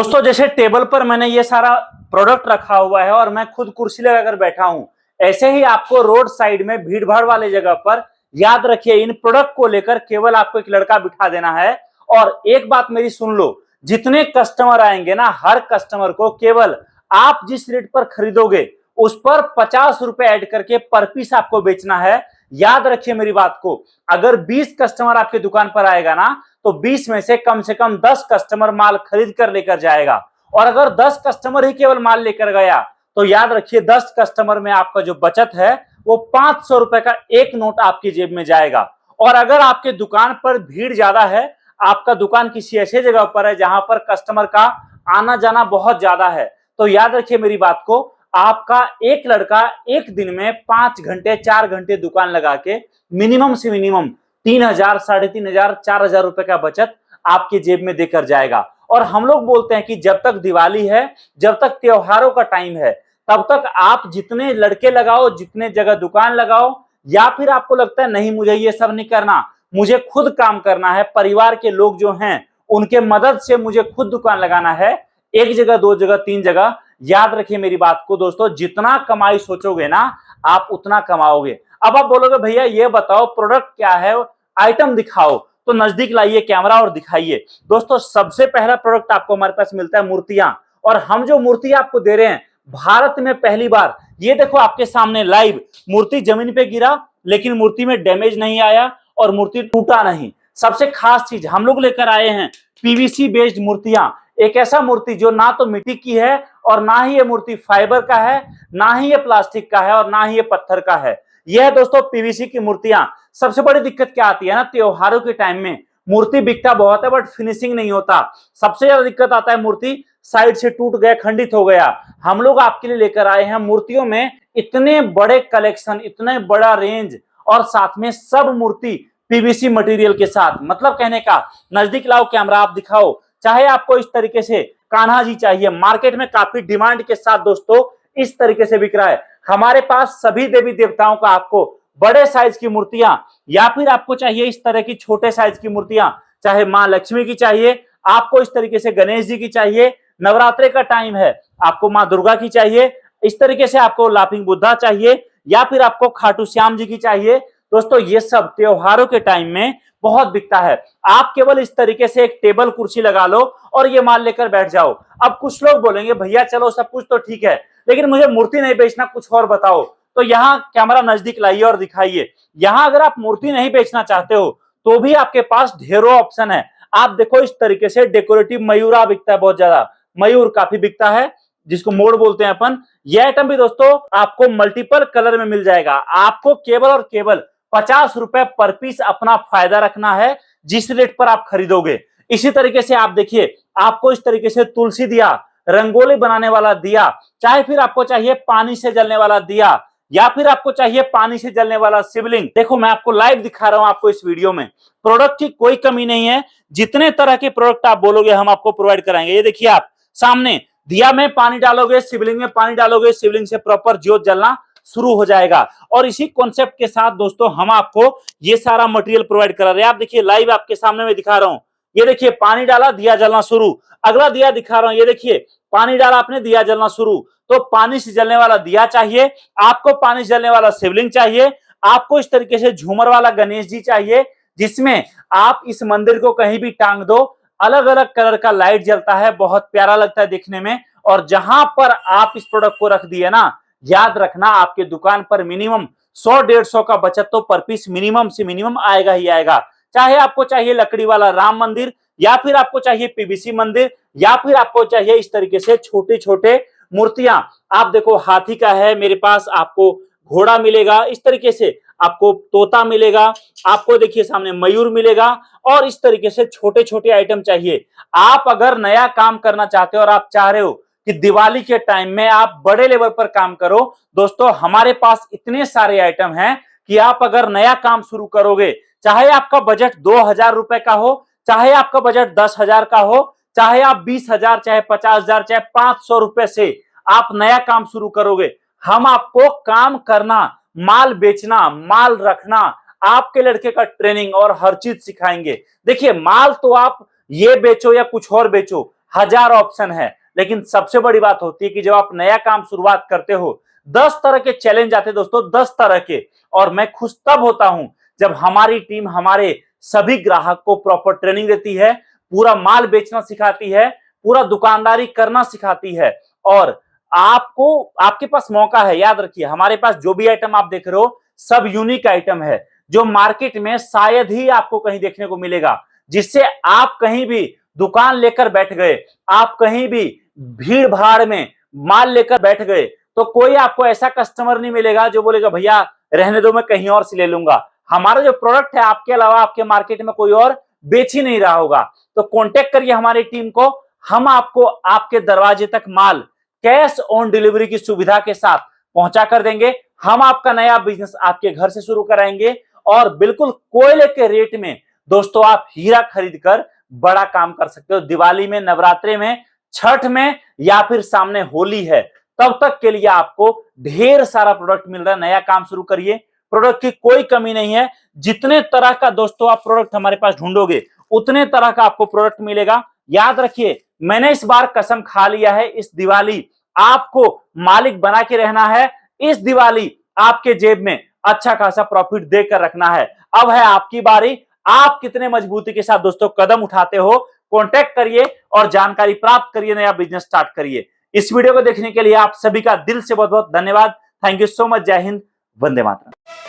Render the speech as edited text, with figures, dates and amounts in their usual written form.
दोस्तों जैसे टेबल पर मैंने ये सारा प्रोडक्ट रखा हुआ है और मैं खुद कुर्सी लगाकर बैठा हूं, ऐसे ही आपको रोड साइड में भीड़ भाड़ वाले जगह पर याद रखिए इन प्रोडक्ट को लेकर केवल आपको एक लड़का बिठा देना है। और एक बात मेरी सुन लो, जितने कस्टमर आएंगे ना, हर कस्टमर को केवल आप जिस रेट पर खरीदोगे उस पर 50 रुपए ऐड करके पर पीस आपको बेचना है। याद रखिए मेरी बात को, अगर 20 कस्टमर आपके दुकान पर आएगा ना तो 20 में से कम 10 कस्टमर माल खरीद कर लेकर जाएगा। और अगर 10 कस्टमर ही केवल माल लेकर गया तो याद रखिए 10 कस्टमर में आपका जो बचत है वो 500 रुपए का एक नोट आपकी जेब में जाएगा। और अगर आपके दुकान पर भीड़ ज्यादा है, आपका दुकान किसी ऐसे जगह पर है जहां पर कस्टमर का आना जाना बहुत ज्यादा है, तो याद रखिए मेरी बात को, आपका एक लड़का एक दिन में 5 घंटे 4 घंटे दुकान लगा के मिनिमम से मिनिमम 3,000, 3,500, 4,000 रुपए का बचत आपके जेब में देकर जाएगा। और हम लोग बोलते हैं कि जब तक दिवाली है, जब तक त्योहारों का टाइम है, तब तक आप जितने लड़के लगाओ, जितने जगह दुकान लगाओ, या फिर आपको लगता है नहीं मुझे ये सब नहीं करना, मुझे खुद काम करना है, परिवार के लोग जो हैं उनके मदद से मुझे खुद दुकान लगाना है, एक जगह 2 जगह 3 जगह, याद रखिए मेरी बात को दोस्तों, जितना कमाई सोचोगे ना आप उतना कमाओगे। अब आप बोलोगे भैया ये बताओ प्रोडक्ट क्या है, आइटम दिखाओ, तो नजदीक लाइए कैमरा और दिखाइए। दोस्तों सबसे पहला प्रोडक्ट आपको हमारे पास मिलता है मूर्तियां, और हम जो मूर्ति आपको दे रहे हैं भारत में पहली बार, ये देखो आपके सामने लाइव मूर्ति जमीन पे गिरा लेकिन मूर्ति में डैमेज नहीं आया और मूर्ति टूटा नहीं। सबसे खास चीज हम लोग लेकर आए हैं पीवीसी बेस्ड मूर्तियां, एक ऐसा मूर्ति जो ना तो मिट्टी की है और ना ही ये मूर्ति फाइबर का है, ना ही ये प्लास्टिक का है और ना ही ये पत्थर का है। यह है दोस्तों पीवीसी की मूर्तियां। सबसे बड़ी दिक्कत क्या आती है ना, त्योहारों के टाइम में मूर्ति बिकता बहुत है बट फिनिशिंग नहीं होता। सबसे ज्यादा दिक्कत आता है मूर्ति साइड से टूट गया, खंडित हो गया। हम लोग आपके लिए लेकर आए हैं मूर्तियों में इतने बड़े कलेक्शन, इतने बड़ा रेंज, और साथ में सब मूर्ति पीवीसी मटेरियल के साथ। मतलब कहने का, नजदीक लाओ कैमरा, आप दिखाओ। चाहे आपको इस तरीके से कान्हा जी चाहिए, मार्केट में काफी डिमांड के साथ दोस्तों इस तरीके से बिक रहा है। हमारे पास सभी देवी देवताओं का आपको बड़े साइज की मूर्तियां, या फिर आपको चाहिए इस तरह की छोटे साइज की मूर्तियां, चाहे मां लक्ष्मी की चाहिए, आपको इस तरीके से गणेश जी की चाहिए, नवरात्रि का टाइम है आपको मां दुर्गा की चाहिए, इस तरीके से आपको लाफिंग बुद्धा चाहिए, या फिर आपको खाटू श्याम जी की चाहिए। दोस्तों ये सब त्योहारों के टाइम में बहुत बिकता है। आप केवल इस तरीके से एक टेबल कुर्सी लगा लो और ये माल लेकर बैठ जाओ। अब कुछ लोग बोलेंगे भैया चलो सब कुछ तो ठीक है लेकिन मुझे मूर्ति नहीं बेचना, कुछ और बताओ। तो यहाँ कैमरा नजदीक लाइए और दिखाइए। यहाँ अगर आप मूर्ति नहीं बेचना चाहते हो तो भी आपके पास ढेरों ऑप्शन है। आप देखो इस तरीके से डेकोरेटिव मयूरा बिकता है, बहुत ज्यादा मयूर काफी बिकता है, जिसको मोड़ बोलते हैं अपन। यह आइटम भी दोस्तों आपको मल्टीपल कलर में मिल जाएगा। आपको केवल और केवल 50 रुपए पर पीस अपना फायदा रखना है जिस रेट पर आप खरीदोगे। इसी तरीके से आप देखिए, आपको इस तरीके से तुलसी दिया, रंगोली बनाने वाला दिया, चाहे फिर आपको चाहिए पानी से जलने वाला दिया, या फिर आपको चाहिए पानी से जलने वाला शिवलिंग। देखो मैं आपको लाइव दिखा रहा हूं, आपको इस वीडियो में प्रोडक्ट की कोई कमी नहीं है। जितने तरह के प्रोडक्ट आप बोलोगे हम आपको प्रोवाइड कराएंगे। ये देखिए आप सामने, दिया में पानी डालोगे, शिवलिंग में पानी डालोगे, शिवलिंग से प्रॉपर ज्योत जलना शुरू हो जाएगा। और इसी कॉन्सेप्ट के साथ दोस्तों हम आपको ये सारा मटेरियल प्रोवाइड करा रहे हैं। आप देखिए लाइव आपके सामने में दिखा रहा हूं। ये देखिए पानी डाला, दिया जलना शुरू। अगला दिया दिखा रहा हूं, ये देखिए पानी डाला आपने, दिया जलना शुरू। तो पानी से जलने वाला दिया चाहिए, आपको पानी से जलने वाला शिवलिंग चाहिए, आपको इस तरीके से झूमर वाला गणेश जी चाहिए, जिसमें आप इस मंदिर को कहीं भी टांग दो, अलग अलग कलर का लाइट जलता है, बहुत प्यारा लगता है देखने में। और जहां पर आप इस प्रोडक्ट को रख दिए ना, याद रखना आपके दुकान पर मिनिमम 100-150 का बचत तो पर पीस मिनिमम से मिनिमम आएगा ही आएगा। चाहे आपको चाहिए लकड़ी वाला राम मंदिर, या फिर आपको चाहिए पीवीसी मंदिर, या फिर आपको चाहिए इस तरीके से छोटे छोटे मूर्तियां। आप देखो हाथी का है मेरे पास, आपको घोड़ा मिलेगा, इस तरीके से आपको तोता मिलेगा, आपको देखिए सामने मयूर मिलेगा, और इस तरीके से छोटे छोटे आइटम चाहिए। आप अगर नया काम करना चाहते हो और आप चाह रहे हो कि दिवाली के टाइम में आप बड़े लेवल पर काम करो, दोस्तों हमारे पास इतने सारे आइटम हैं कि आप अगर नया काम शुरू करोगे, चाहे आपका बजट 2,000 रुपए का हो, चाहे आपका बजट 10,000 का हो, चाहे आप 20,000, चाहे 50,000, चाहे 500 रुपए से आप नया काम शुरू करोगे, हम आपको काम करना, माल बेचना, माल रखना, आपके लड़के का ट्रेनिंग और हर चीज सिखाएंगे। देखिए माल तो आप ये बेचो या कुछ और बेचो, 1000 ऑप्शन है, लेकिन सबसे बड़ी बात होती है कि जब आप नया काम शुरुआत करते हो 10 तरह के चैलेंज आते हैं दोस्तों, 10 तरह के। और मैं खुश तब होता हूं जब हमारी टीम हमारे सभी ग्राहक को प्रॉपर ट्रेनिंग देती है, पूरा माल बेचना सिखाती है, पूरा दुकानदारी करना सिखाती है। और आपको आपके पास मौका है, याद रखिए हमारे पास जो भी आइटम आप देख रहे हो सब यूनिक आइटम है, जो मार्केट में शायद ही आपको कहीं देखने को मिलेगा, जिससे आप कहीं भी दुकान लेकर बैठ गए, आप कहीं भी भीड़ भाड़ में माल लेकर बैठ गए, तो कोई आपको ऐसा कस्टमर नहीं मिलेगा जो बोलेगा भैया रहने दो मैं कहीं और से ले लूंगा। हमारा जो प्रोडक्ट है आपके अलावा आपके मार्केट में कोई और बेच ही नहीं रहा होगा। तो कांटेक्ट करिए हमारी टीम को, हम आपको आपके दरवाजे तक माल कैश ऑन डिलीवरी की सुविधा के साथ पहुंचा कर देंगे। हम आपका नया बिजनेस आपके घर से शुरू कराएंगे और बिल्कुल कोयले के रेट में दोस्तों आप हीरा खरीद कर बड़ा काम कर सकते हो। दिवाली में, नवरात्रि में, छठ में या फिर सामने होली है, तब तक के लिए आपको ढेर सारा प्रोडक्ट मिल रहा है। नया काम शुरू करिए, प्रोडक्ट की कोई कमी नहीं है। जितने तरह का दोस्तों आप प्रोडक्ट हमारे पास ढूंढोगे उतने तरह का आपको प्रोडक्ट मिलेगा। याद रखिए मैंने इस बार कसम खा लिया है, इस दिवाली आपको मालिक बना के रहना है। इस दिवाली आपके जेब में अच्छा खासा प्रॉफिट देकर रखना है। अब है आपकी बारी, आप कितने मजबूती के साथ दोस्तों कदम उठाते हो। कांटेक्ट करिए और जानकारी प्राप्त करिए, नया बिजनेस स्टार्ट करिए। इस वीडियो को देखने के लिए आप सभी का दिल से बहुत बहुत धन्यवाद। Thank you so much. जय हिंद, वंदे मातरम।